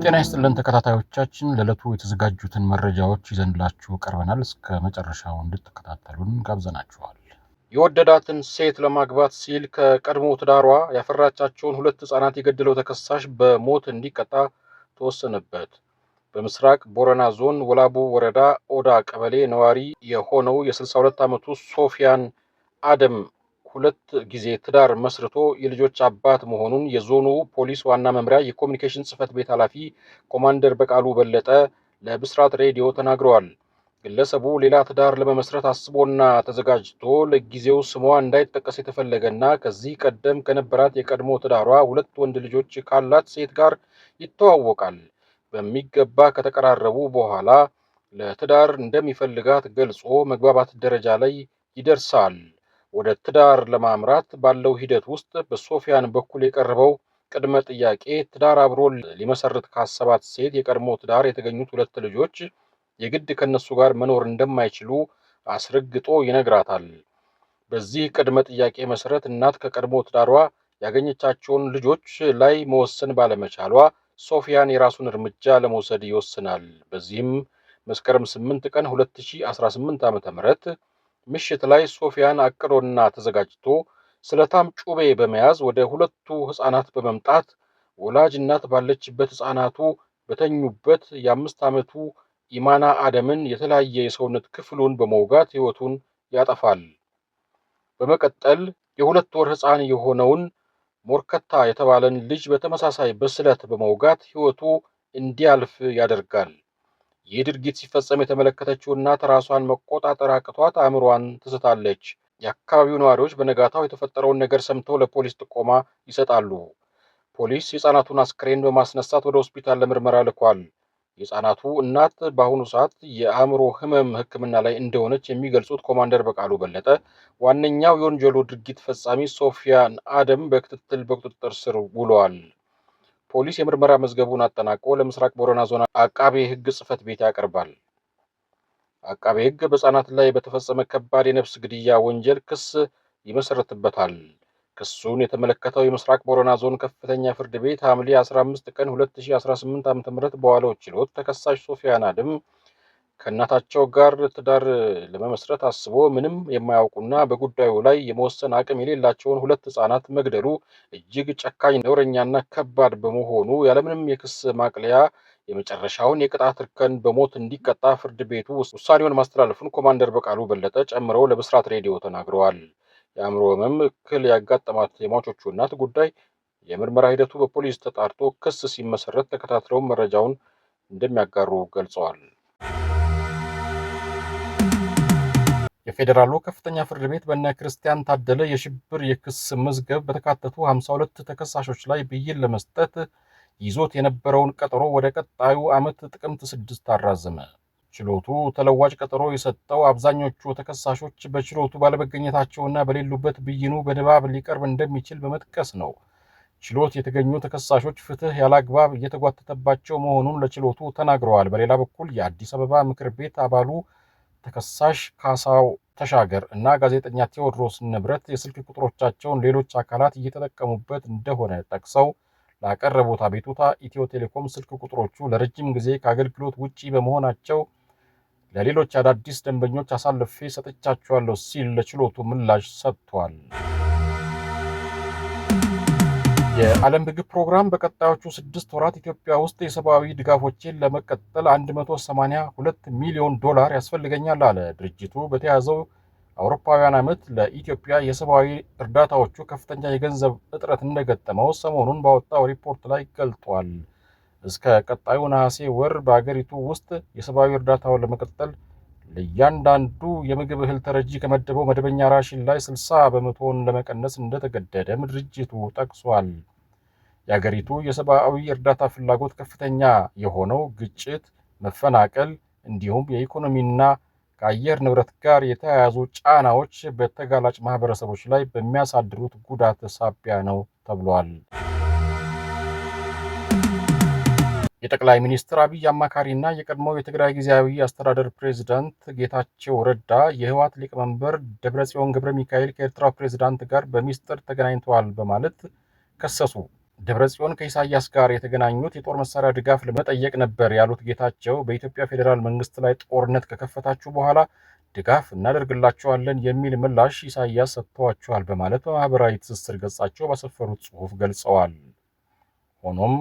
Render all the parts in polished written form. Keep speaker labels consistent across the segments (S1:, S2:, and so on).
S1: ጤና ይስጥልን ተከታታዮቻችን ለዕለቱ የተዘጋጁትን መረጃዎች ይዘንላችሁ ቀርበናል። እስከ መጨረሻው እንድትከታተሉን ጋብዘናችኋል። የወደዳትን ሴት ለማግባት ሲል ከቀድሞ ትዳሯ ያፈራቻቸውን 2 ሕፃናት የገደለው ተከሳሽ በሞት እንዲቀጣ ተወሰነበት። በምስራቅ ቦረና ዞን ወላቡ ወረዳ ኦዳ ቀበሌ ነዋሪ የሆነው የ62 ዓመቱ ሶፊያን አደም 2 ጊዜ ትዳር መስርቶ የልጆች አባት መሆኑን የዞኑ ፖሊስ ዋና መምሪያ የኮሙኒኬሽን ጽሕፈት ቤት ኃላፊ ኮማንደር በቃሉ በለጠ ለብስራት ሬዲዮ ተናግረዋል። ግለሰቡ ሌላ ትዳር ለመመስረት አስቦና ተዘጋጅቶ ለጊዜው ስሟ እንዳይጠቀስ የተፈለገና ከዚህ ቀደም ከነበራት የቀድሞ ትዳሯ 2 ወንድ ልጆች ካላት ሴት ጋር ይተዋወቃል። በሚገባ ከተቀራረቡ በኋላ ለትዳር እንደሚፈልጋት ገልጾ መግባባት ደረጃ ላይ ይደርሳል። ወደ ትዳር ለማምራት ባለው ሂደት ውስጥ በሶፊያን በኩል የቀረበው ቅድመ ጥያቄ ትዳር አብሮ ሊመሰርት ካሰባት ሴት የቀድሞ ትዳር የተገኙት 2 ልጆች የግድ ከነሱ ጋር መኖር እንደማይችሉ አስረግጦ ይነግራታል። በዚህ ቅድመ ጥያቄ መሰረት እናት ከቀድሞ ትዳሯ ያገኘቻቸውን ልጆች ላይ መወሰን ባለመቻሏ ሶፊያን የራሱን እርምጃ ለመውሰድ ይወስናል። በዚህም መስከረም 8 ቀን 2018 ዓ.ም ምሽት ላይ ሶፊያን አቅዶና ተዘጋጅቶ ስለታም ጩቤ በመያዝ ወደ 2ቱ ሕፃናት በመምጣት ወላጅ እናት ባለችበት ሕፃናቱ በተኙበት የ5 ዓመቱ ኢማና አደምን የተለያየ የሰውነት ክፍሉን በመውጋት ሕይወቱን ያጠፋል። በመቀጠል የ2 ወር ሕፃን የሆነውን ሞርከታ የተባለን ልጅ በተመሳሳይ በስለት በመውጋት ሕይወቱ እንዲያልፍ ያደርጋል። ይህ ድርጊት ሲፈጸም የተመለከተችው እናት ራሷን መቆጣጠር አቅቷት አእምሯን ትስታለች። የአካባቢው ነዋሪዎች በነጋታው የተፈጠረውን ነገር ሰምተው ለፖሊስ ጥቆማ ይሰጣሉ። ፖሊስ የሕፃናቱን አስክሬን በማስነሳት ወደ ሆስፒታል ለምርመራ ልኳል። የሕፃናቱ እናት በአሁኑ ሰዓት የአእምሮ ሕመም ሕክምና ላይ እንደሆነች የሚገልጹት ኮማንደር በቃሉ በለጠ ዋነኛው የወንጀሉ ድርጊት ፈጻሚ ሶፊያን አደም በቁጥጥር ስር ውሏል። ፖሊስ የምርመራ መዝገቡን አጠናቆ ለምስራቅ ቦረና ዞን አቃቤ ሕግ ጽሕፈት ቤት ያቀርባል። አቃቤ ሕግ በሕፃናት ላይ በተፈጸመ ከባድ የነፍስ ግድያ ወንጀል ክስ ይመሰረትበታል። ክሱን የተመለከተው የምስራቅ ቦረና ዞን ከፍተኛ ፍርድ ቤት ሐምሌ 15 ቀን 2018 ዓ.ም በዋለው ችሎት ተከሳሽ ሶፊያን አደም ከእናታቸው ጋር ትዳር ለመመስረት አስቦ ምንም የማያውቁና በጉዳዩ ላይ የመወሰን አቅም የሌላቸውን 2 ሕፃናት መግደሉ እጅግ ጨካኝ፣ ነውረኛና ከባድ በመሆኑ ያለምንም የክስ ማቅለያ የመጨረሻውን የቅጣት እርከን በሞት እንዲቀጣ ፍርድ ቤቱ ውሳኔውን ማስተላለፉን ኮማንደር በቃሉ በለጠ ጨምረው ለብስራት ሬዲዮ ተናግረዋል። የአእምሮ ሕመም እክል ያጋጠማት የሟቾቹ እናት ጉዳይ የምርመራ ሂደቱ በፖሊስ ተጣርቶ ክስ ሲመሰረት ተከታትለው መረጃውን እንደሚያጋሩ ገልጸዋል። የፌዴራሉ ከፍተኛ ፍርድ ቤት በእነ ክርስቲያን ታደለ የሽብር የክስ መዝገብ በተካተቱ 52 ተከሳሾች ላይ ብይን ለመስጠት ይዞት የነበረውን ቀጠሮ ወደ ቀጣዩ ዓመት ጥቅምት 6 አራዘመ። ችሎቱ ተለዋጭ ቀጠሮ የሰጠው አብዛኞቹ ተከሳሾች በችሎቱ ባለመገኘታቸውና በሌሉበት ብይኑ በንባብ ሊቀርብ እንደሚችል በመጥቀስ ነው። ችሎት የተገኙ ተከሳሾች ፍትህ ያላግባብ እየተጓተተባቸው መሆኑን ለችሎቱ ተናግረዋል። በሌላ በኩል የአዲስ አበባ ምክር ቤት አባሉ ተከሳሽ ካሳው ተሻገር እና ጋዜጠኛ ቴዎድሮስ ንብረት የስልክ ቁጥሮቻቸውን ሌሎች አካላት እየተጠቀሙበት እንደሆነ ጠቅሰው ላቀረቡት አቤቱታ ኢትዮ ቴሌኮም ስልክ ቁጥሮቹ ለረጅም ጊዜ ከአገልግሎት ውጪ በመሆናቸው ለሌሎች አዳዲስ ደንበኞች አሳልፌ ሰጥቻቸዋለሁ ሲል ለችሎቱ ምላሽ ሰጥቷል። የዓለም ምግብ ፕሮግራም በቀጣዮቹ 6 ወራት ኢትዮጵያ ውስጥ የሰብአዊ ድጋፎችን ለመቀጠል $182 ሚሊዮን ያስፈልገኛል አለ። ድርጅቱ በተያዘው አውሮፓውያን ዓመት ለኢትዮጵያ የሰብአዊ እርዳታዎቹ ከፍተኛ የገንዘብ እጥረት እንደገጠመው ሰሞኑን ባወጣው ሪፖርት ላይ ገልጧል። እስከ ቀጣዩ ነሐሴ ወር በአገሪቱ ውስጥ የሰብአዊ እርዳታውን ለመቀጠል ለእያንዳንዱ የምግብ እህል ተረጂ ከመደበው መደበኛ ራሽን ላይ 60% ለመቀነስ እንደተገደደም ድርጅቱ ጠቅሷል። የአገሪቱ የሰብአዊ እርዳታ ፍላጎት ከፍተኛ የሆነው ግጭት፣ መፈናቀል እንዲሁም የኢኮኖሚና ከአየር ንብረት ጋር የተያያዙ ጫናዎች በተጋላጭ ማህበረሰቦች ላይ በሚያሳድሩት ጉዳት ሳቢያ ነው ተብሏል። የጠቅላይ ሚኒስትር አብይ አማካሪና የቀድሞው የትግራይ ጊዜያዊ አስተዳደር ፕሬዝዳንት ጌታቸው ረዳ የህወሓት ሊቀመንበር ደብረጽዮን ገብረ ሚካኤል ከኤርትራ ፕሬዝዳንት ጋር በሚስጥር ተገናኝተዋል በማለት ከሰሱ። ደብረጽዮን ከኢሳያስ ጋር የተገናኙት የጦር መሳሪያ ድጋፍ ለመጠየቅ ነበር ያሉት ጌታቸው በኢትዮጵያ ፌዴራል መንግስት ላይ ጦርነት ከከፈታችሁ በኋላ ድጋፍ እናደርግላችኋለን የሚል ምላሽ ኢሳያስ ሰጥተዋቸዋል በማለት በማህበራዊ ትስስር ገጻቸው ባሰፈሩት ጽሑፍ ገልጸዋል። ሆኖም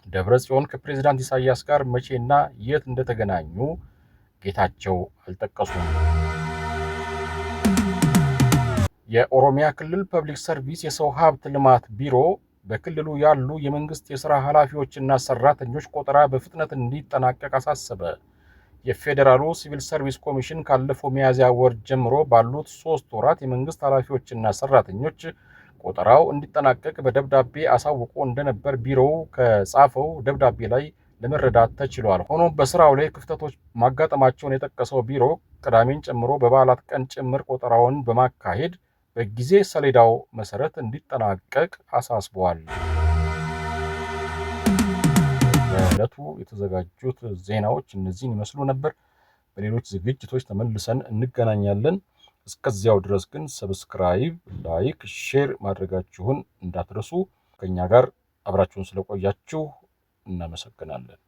S1: ደብረጽዮን ከፕሬዝዳንት ኢሳያስ ጋር መቼና የት እንደተገናኙ ጌታቸው አልጠቀሱም። የኦሮሚያ ክልል ፐብሊክ ሰርቪስ የሰው ሀብት ልማት ቢሮ በክልሉ ያሉ የመንግስት የሥራ ኃላፊዎችና ሰራተኞች ቆጠራ በፍጥነት እንዲጠናቀቅ አሳሰበ። የፌዴራሉ ሲቪል ሰርቪስ ኮሚሽን ካለፈው ሚያዝያ ወር ጀምሮ ባሉት 3 ወራት የመንግስት ኃላፊዎችና ሰራተኞች ቆጠራው እንዲጠናቀቅ በደብዳቤ አሳውቆ እንደነበር ቢሮው ከጻፈው ደብዳቤ ላይ ለመረዳት ተችሏል። ሆኖም በስራው ላይ ክፍተቶች ማጋጠማቸውን የጠቀሰው ቢሮ ቅዳሜን ጨምሮ በበዓላት ቀን ጭምር ቆጠራውን በማካሄድ በጊዜ ሰሌዳው መሰረት እንዲጠናቀቅ አሳስቧል። በዕለቱ የተዘጋጁት ዜናዎች እነዚህን ይመስሉ ነበር። በሌሎች ዝግጅቶች ተመልሰን እንገናኛለን። እስከዚያው ድረስ ግን ሰብስክራይብ፣ ላይክ፣ ሼር ማድረጋችሁን እንዳትረሱ። ከኛ ጋር አብራችሁን ስለቆያችሁ እናመሰግናለን።